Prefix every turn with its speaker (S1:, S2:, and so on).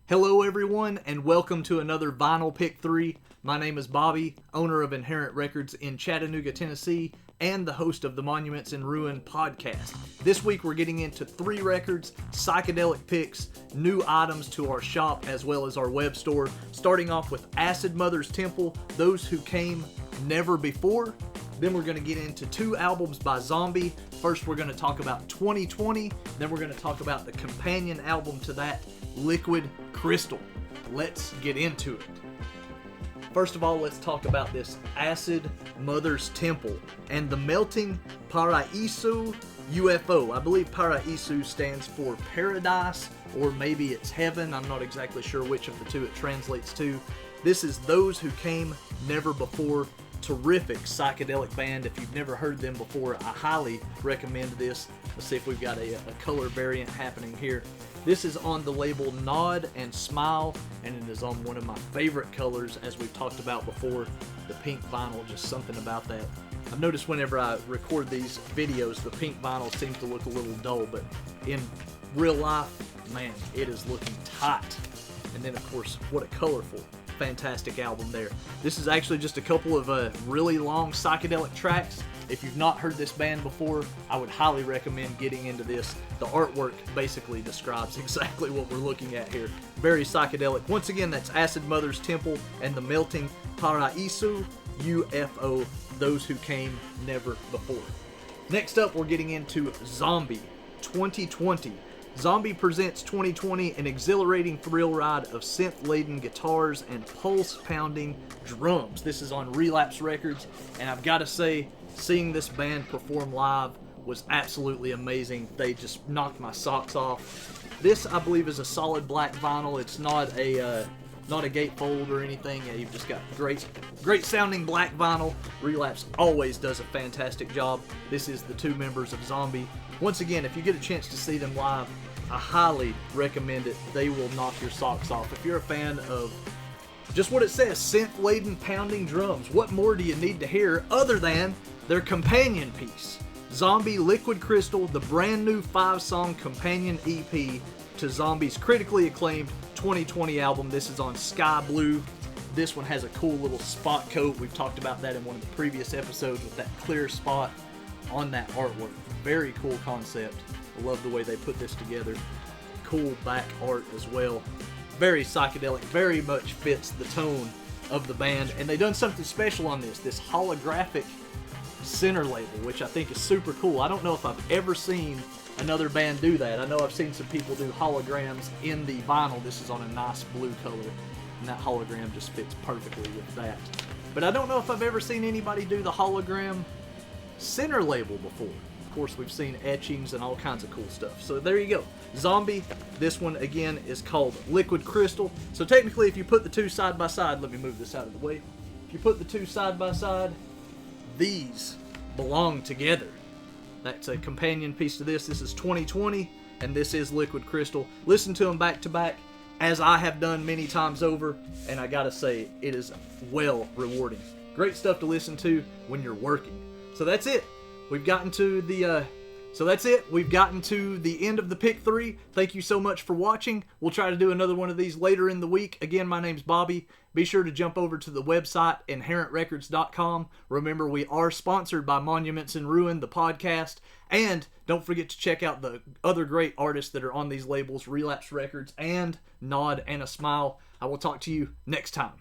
S1: Hello everyone, and welcome to another Vinyl Pick 3. My name is Bobby, owner of Inherent Records in Chattanooga, Tennessee, and the host of the Monuments in Ruin podcast. This week we're getting into 3 records, psychedelic picks, new items to our shop as well as our web store, starting off with Acid Mother's Temple, Those Who Came Never Before. Then we're going to get into 2 albums by Zombi. First we're going to talk about 2020, then we're going to talk about the companion album to that, Liquid Crystal. Let's get into it. First of all, let's talk about this Acid Mother's Temple and the melting Paraiso U.F.O. I believe Paraiso stands for paradise, or maybe it's heaven. I'm not exactly sure which of the two it translates to. This is Those Who Came Never Before. Terrific psychedelic band. If you've never heard them before, I highly recommend this. Let's see if we've got a color variant happening here. This is on the label Nod and Smile, and it is on one of my favorite colors, as we've talked about before, the pink vinyl. Just something about that. I've noticed whenever I record these videos, the pink vinyl seems to look a little dull, but in real life, man, it is looking tight. And then, of course, what a colorful, fantastic album there. This is actually just a couple of really long psychedelic tracks. If you've not heard this band before, I would highly recommend getting into this. The artwork basically describes exactly what we're looking at here. Very psychedelic. Once again, that's Acid Mother's Temple and the melting Paraiso U.F.O. Those Who Came Never Before. Next up, we're getting into Zombi 2020. Zombi presents 2020, an exhilarating thrill ride of synth-laden guitars and pulse-pounding drums. This is on Relapse Records, and I've got to say, seeing this band perform live was absolutely amazing. They just knocked my socks off. This, I believe, is a solid black vinyl. It's not a gatefold or anything. You've just got great sounding black vinyl. Relapse always does a fantastic job. This is the 2 members of Zombi. Once again, if you get a chance to see them live, I highly recommend it. They will knock your socks off. If you're a fan of just what it says, synth-laden pounding drums, what more do you need to hear other than their companion piece? Zombi Liquid Crystal, the brand new 5-song companion EP to Zombi's critically acclaimed 2020 album. This is on Sky Blue. This one has a cool little spot coat. We've talked about that in one of the previous episodes with that clear spot on that artwork. Very cool concept. I love the way they put this together. Cool back art as well. Very psychedelic, very much fits the tone of the band. And they've done something special on this holographic center label, which I think is super cool. I don't know if I've ever seen another band do that. I know I've seen some people do holograms in the vinyl. This is on a nice blue color, and that hologram just fits perfectly with that. But I don't know if I've ever seen anybody do the hologram center label before. Of course, we've seen etchings and all kinds of cool stuff. So there you go. Zombi, this one again is called Liquid Crystal. So technically, if you put the 2 side by side, let me move this out of the way. If you put the 2 side by side, these belong together. That's a companion piece to this. This is 2020, and this is Liquid Crystal. Listen to them back to back, as I have done many times over, and I gotta say, it is well rewarding. Great stuff to listen to when you're working. So that's it. We've gotten to the end of the pick 3. Thank you so much for watching. We'll try to do another one of these later in the week. Again, my name's Bobby. Be sure to jump over to the website, inherentrecords.com. Remember, we are sponsored by Monuments in Ruin, the podcast. And don't forget to check out the other great artists that are on these labels, Relapse Records and Nod and a Smile. I will talk to you next time.